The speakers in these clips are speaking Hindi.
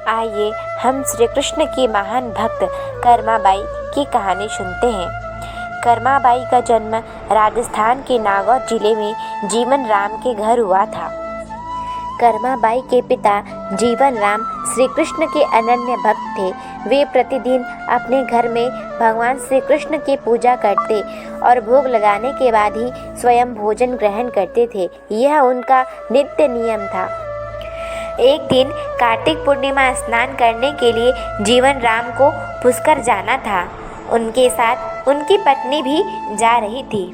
आइए हम श्री कृष्ण की महान भक्त कर्माबाई की कहानी सुनते हैं। कर्माबाई का जन्म राजस्थान के नागौर जिले में जीवन राम के घर हुआ था। कर्माबाई के पिता जीवन राम श्री कृष्ण के अनन्य भक्त थे। वे प्रतिदिन अपने घर में भगवान श्री कृष्ण की पूजा करते और भोग लगाने के बाद ही स्वयं भोजन ग्रहण करते थे। यह उनका नित्य नियम था। एक दिन कार्तिक पूर्णिमा स्नान करने के लिए जीवन राम को पुष्कर जाना था। उनके साथ उनकी पत्नी भी जा रही थी।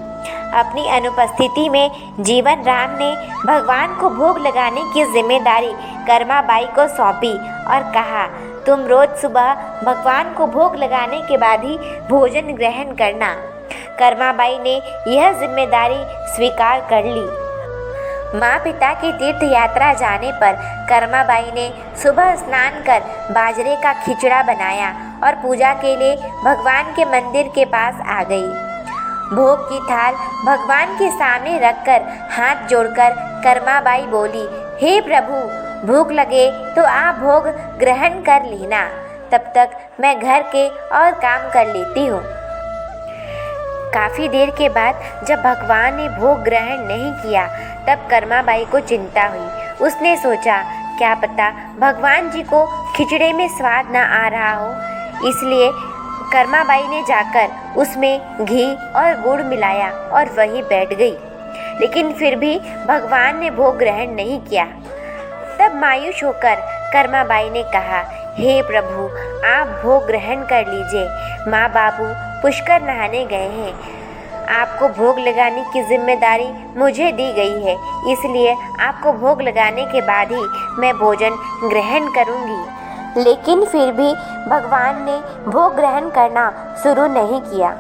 अपनी अनुपस्थिति में जीवन राम ने भगवान को भोग लगाने की जिम्मेदारी कर्माबाई को सौंपी और कहा, तुम रोज सुबह भगवान को भोग लगाने के बाद ही भोजन ग्रहण करना। कर्माबाई ने यह जिम्मेदारी स्वीकार कर ली। माँ पिता की तीर्थ यात्रा जाने पर कर्माबाई ने सुबह स्नान कर बाजरे का खिचड़ा बनाया और पूजा के लिए भगवान के मंदिर के पास आ गई। भोग की थाल भगवान के सामने रखकर हाथ जोड़कर कर्माबाई बोली, हे प्रभु, भूख लगे तो आप भोग ग्रहण कर लेना, तब तक मैं घर के और काम कर लेती हूँ। काफ़ी देर के बाद जब भगवान ने भोग ग्रहण नहीं किया तब कर्माबाई को चिंता हुई। उसने सोचा, क्या पता भगवान जी को खिचड़े में स्वाद न आ रहा हो। इसलिए कर्माबाई ने जाकर उसमें घी और गुड़ मिलाया और वहीं बैठ गई। लेकिन फिर भी भगवान ने भोग ग्रहण नहीं किया। तब मायूस होकर कर्माबाई ने कहा, हे प्रभु, आप भोग ग्रहण कर लीजिए। माँ बाबू पुष्कर नहाने गए हैं। आपको भोग लगाने की जिम्मेदारी मुझे दी गई है, इसलिए आपको भोग लगाने के बाद ही मैं भोजन ग्रहण करूंगी। लेकिन फिर भी भगवान ने भोग ग्रहण करना शुरू नहीं किया।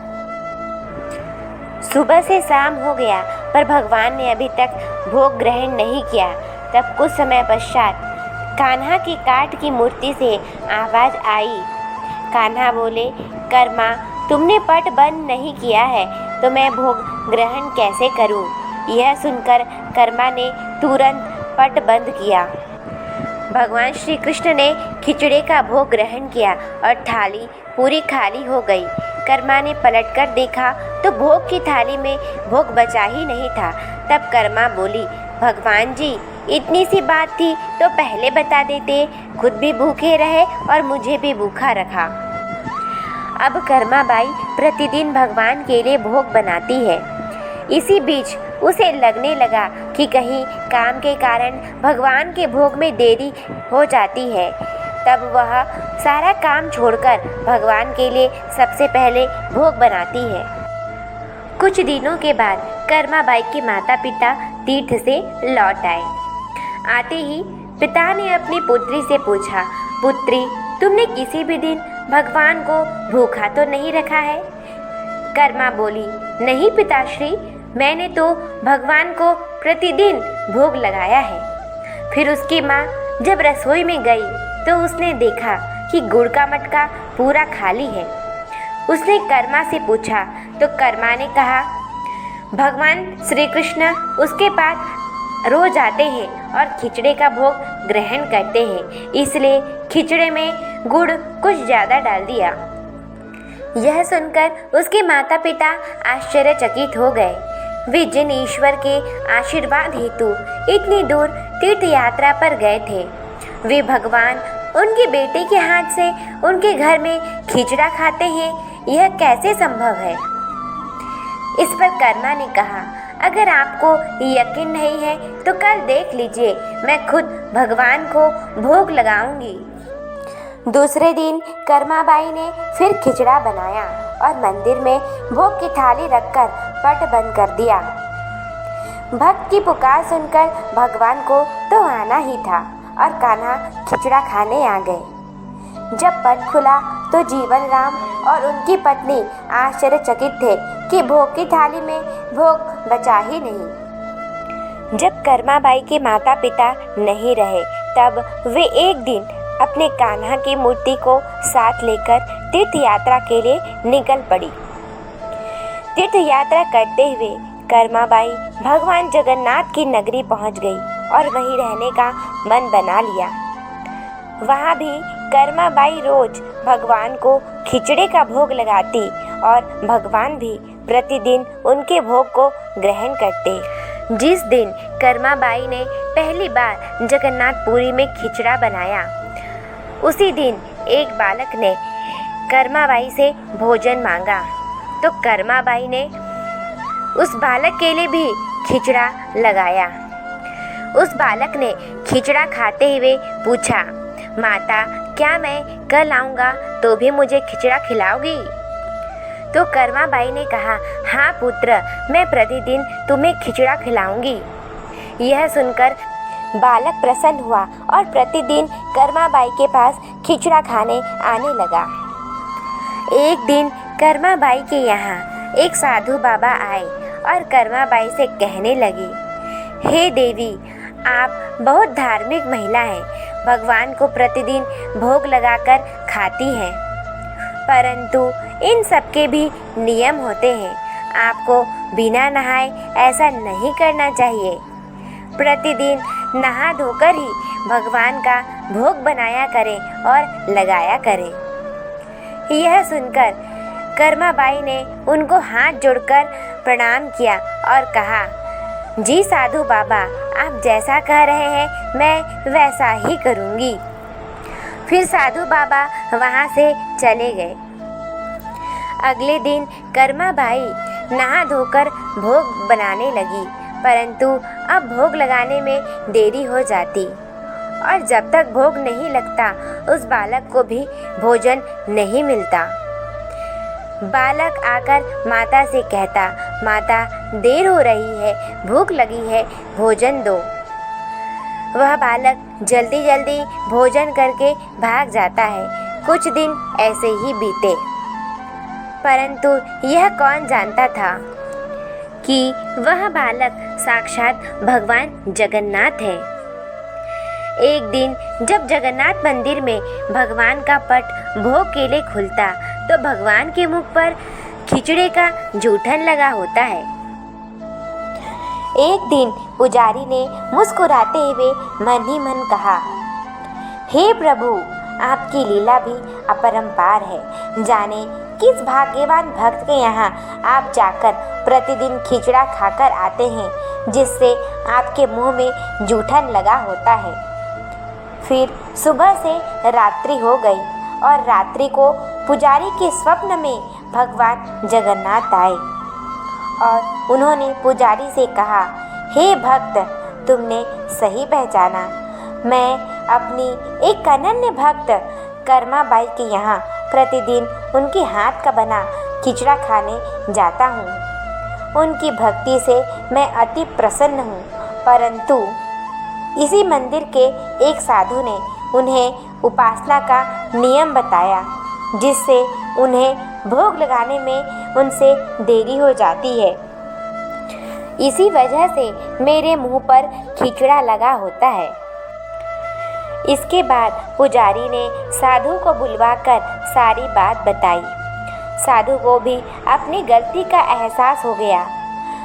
सुबह से शाम हो गया पर भगवान ने अभी तक भोग ग्रहण नहीं किया। तब कुछ समय पश्चात कान्हा की काठ की मूर्ति से आवाज़ आई। कान्हा बोले, कर्मा, तुमने पट बंद नहीं किया है तो मैं भोग ग्रहण कैसे करूं? यह सुनकर कर्मा ने तुरंत पट बंद किया। भगवान श्री कृष्ण ने खिचड़े का भोग ग्रहण किया और थाली पूरी खाली हो गई। कर्मा ने पलटकर देखा तो भोग की थाली में भोग बचा ही नहीं था। तब कर्मा बोली, भगवान जी, इतनी सी बात थी तो पहले बता देते, खुद भी भूखे रहे और मुझे भी भूखा रखा। अब कर्माबाई प्रतिदिन भगवान के लिए भोग बनाती है। इसी बीच उसे लगने लगा कि कहीं काम के कारण भगवान के भोग में देरी हो जाती है। तब वह सारा काम छोड़कर भगवान के लिए सबसे पहले भोग बनाती है। कुछ दिनों के बाद कर्माबाई के माता पिता तीर्थ से लौट आए। आते ही पिता ने अपनी पुत्री से पूछा, पुत्री, तुमने किसी भी दिन भगवान को भूखा तो नहीं रखा है? कर्मा बोली, नहीं पिताश्री, मैंने तो भगवान को प्रतिदिन भोग लगाया है। फिर उसकी माँ जब रसोई में गई तो उसने देखा कि गुड़ का मटका पूरा खाली है। उसने कर्मा से पूछा तो कर्मा ने कहा, भगवान श्री कृष्ण उसके पास रोज आते हैं और खिचड़े का भोग ग्रहण करते हैं, इसलिए खिचड़े में गुड़ कुछ ज़्यादा डाल दिया। यह सुनकर उसके माता पिता आश्चर्यचकित हो गए। वे जिन ईश्वर के आशीर्वाद हेतु इतनी दूर तीर्थ यात्रा पर गए थे, वे भगवान उनके बेटे के हाथ से उनके घर में खिचड़ा खाते हैं, यह कैसे संभव है? इस पर कर्मा ने कहा, अगर आपको यकीन नहीं है तो कल देख लीजिए, मैं खुद भगवान को भोग लगाऊंगी। दूसरे दिन कर्माबाई ने फिर खिचड़ा बनाया और मंदिर में भोग की थाली रखकर पट बंद कर दिया। भक्त की पुकार सुनकर भगवान को तो आना ही था और कान्हा खिचड़ा खाने आ गए। जब पट खुला तो जीवन राम और उनकी पत्नी आश्चर्यचकित थे कि भोग की थाली में भोग बचा ही नहीं। जब कर्माबाई के माता पिता नहीं रहे तब वे एक दिन अपने कान्हा की मूर्ति को साथ लेकर तीर्थ यात्रा के लिए निकल पड़ी। तीर्थ यात्रा करते हुए कर्माबाई भगवान जगन्नाथ की नगरी पहुंच गई और वहीं रहने का मन बना लिया। वहाँ भी कर्माबाई रोज भगवान को खिचड़े का भोग लगाती और भगवान भी प्रतिदिन उनके भोग को ग्रहण करते। जिस दिन कर्माबाई ने पहली बार जगन्नाथपुरी में खिचड़ा बनाया, उसी दिन एक बालक ने कर्माबाई से भोजन मांगा, तो कर्माबाई ने उस बालक के लिए भी खिचड़ा लगाया। उस बालक ने खिचड़ा खाते हुए पूछा, माता, क्या मैं कल आऊँगा तो भी मुझे खिचड़ा खिलाओगी? तो कर्माबाई ने कहा, हाँ पुत्र, मैं प्रतिदिन तुम्हें खिचड़ा खिलाऊंगी। यह सुनकर बालक प्रसन्न हुआ और प्रतिदिन कर्माबाई के पास खिचड़ा खाने आने लगा। एक दिन कर्माबाई के यहाँ एक साधु बाबा आए और कर्माबाई से कहने लगी, हे देवी, आप बहुत धार्मिक महिला हैं, भगवान को प्रतिदिन भोग लगाकर खाती हैं, परंतु इन सब के भी नियम होते हैं। आपको बिना नहाए ऐसा नहीं करना चाहिए। प्रतिदिन नहा धोकर ही भगवान का भोग बनाया करें और लगाया करें। यह सुनकर कर्माबाई ने उनको हाथ जोड़कर प्रणाम किया और कहा, जी साधु बाबा, आप जैसा कह रहे हैं मैं वैसा ही करूँगी। फिर साधु बाबा वहाँ से चले गए। अगले दिन कर्माबाई नहा धोकर भोग बनाने लगी, परंतु अब भोग लगाने में देरी हो जाती और जब तक भोग नहीं लगता उस बालक को भी भोजन नहीं मिलता। बालक आकर माता से कहता, माता, देर हो रही है, भूख लगी है, भोजन दो। वह बालक जल्दी जल्दी भोजन करके भाग जाता है। कुछ दिन ऐसे ही बीते, परंतु यह कौन जानता था कि वह बालक साक्षात भगवान जगन्नाथ है। एक दिन जब जगन्नाथ मंदिर में भगवान का पट भोग के लिए खुलता, तो भगवान के मुख पर खिचड़े का जूठन लगा होता है। एक दिन पुजारी ने मुस्कुराते हुए मन ही मन कहा, हे प्रभु, आपकी लीला भी अपरंपार है। जाने किस भाग्यवान भक्त के यहाँ आप जाकर प्रतिदिन खिचड़ा खाकर आते हैं, जिससे आपके मुंह में जूठन लगा होता है। फिर सुबह से रात्रि हो गई और रात्रि को पुजारी के स्वप्न में भगवान जगन्नाथ आए और उन्होंने पुजारी से कहा, हे भक्त, तुमने सही पहचाना। मैं अपनी एक अनन्य भक्त कर्माबाई के यहाँ प्रतिदिन उनके हाथ का बना खिचड़ा खाने जाता हूँ। उनकी भक्ति से मैं अति प्रसन्न हूँ, परंतु इसी मंदिर के एक साधु ने उन्हें उपासना का नियम बताया, जिससे उन्हें भोग लगाने में उनसे देरी हो जाती है। इसी वजह से मेरे मुंह पर खिचड़ा लगा होता है। इसके बाद पुजारी ने साधु को बुलवाकर सारी बात बताई। साधु को भी अपनी गलती का एहसास हो गया।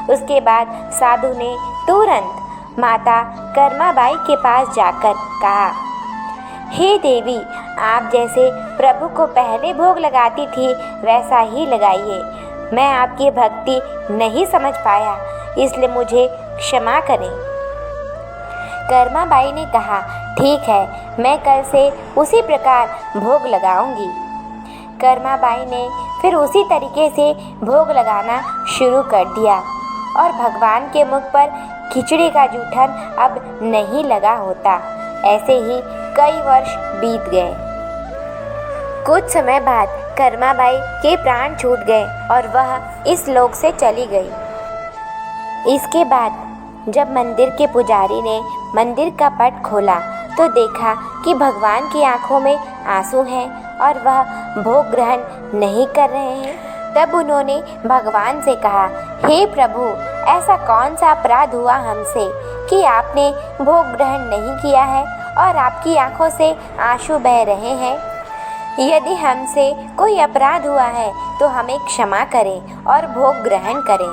उसके बाद साधु ने तुरंत माता कर्माबाई के पास जाकर कहा, हे देवी, आप जैसे प्रभु को पहले भोग लगाती थी वैसा ही लगाइए। मैं आपकी भक्ति नहीं समझ पाया, इसलिए मुझे क्षमा करें। कर्माबाई ने कहा, ठीक है, मैं कल से उसी प्रकार भोग लगाऊंगी। कर्माबाई ने फिर उसी तरीके से भोग लगाना शुरू कर दिया और भगवान के मुख पर खिचड़ी का जूठन अब नहीं लगा होता। ऐसे ही कई वर्ष बीत गए। कुछ समय बाद कर्माबाई के प्राण छूट गए और वह इस लोक से चली गई। इसके बाद जब मंदिर के पुजारी ने मंदिर का पट खोला तो देखा कि भगवान की आंखों में आंसू हैं और वह भोग ग्रहण नहीं कर रहे हैं। तब उन्होंने भगवान से कहा, हे प्रभु, ऐसा कौन सा अपराध हुआ हमसे कि आपने भोग ग्रहण नहीं किया है और आपकी आंखों से आंसू बह रहे हैं। यदि हमसे कोई अपराध हुआ है तो हमें क्षमा करें और भोग ग्रहण करें।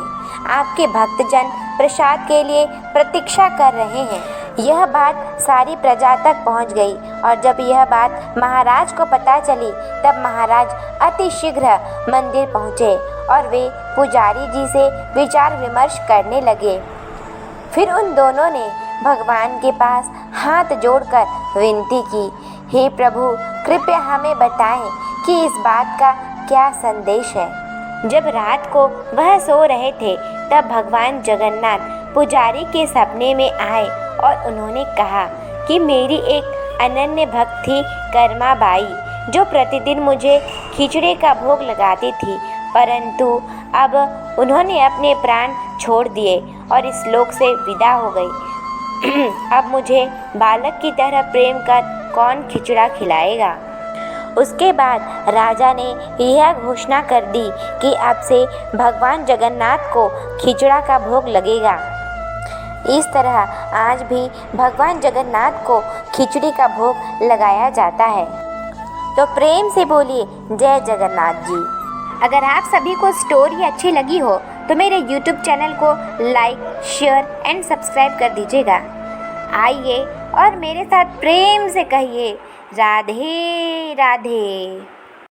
आपके भक्तजन प्रसाद के लिए प्रतीक्षा कर रहे हैं। यह बात सारी प्रजा तक पहुंच गई और जब यह बात महाराज को पता चली तब महाराज अति शीघ्र मंदिर पहुँचे और वे पुजारी जी से विचार विमर्श करने लगे। फिर उन दोनों ने भगवान के पास हाथ जोड़कर विनती की, हे प्रभु, कृपया हमें बताएं कि इस बात का क्या संदेश है। जब रात को वह सो रहे थे तब भगवान जगन्नाथ पुजारी के सपने में आए और उन्होंने कहा कि मेरी एक अनन्य भक्त थी कर्मा बाई, जो प्रतिदिन मुझे खिचड़ी का भोग लगाती थी, परंतु अब उन्होंने अपने प्राण छोड़ दिए और इस लोक से विदा हो गई। अब मुझे बालक की तरह प्रेम कर कौन खिचड़ा खिलाएगा। उसके बाद राजा ने यह घोषणा कर दी कि अब से भगवान जगन्नाथ को खिचड़ा का भोग लगेगा। इस तरह आज भी भगवान जगन्नाथ को खिचड़ी का भोग लगाया जाता है। तो प्रेम से बोलिए जय जगन्नाथ जी। अगर आप सभी को स्टोरी अच्छी लगी हो तो मेरे YouTube चैनल को लाइक, शेयर एंड सब्सक्राइब कर दीजिएगा। आइए और मेरे साथ प्रेम से कहिए राधे राधे।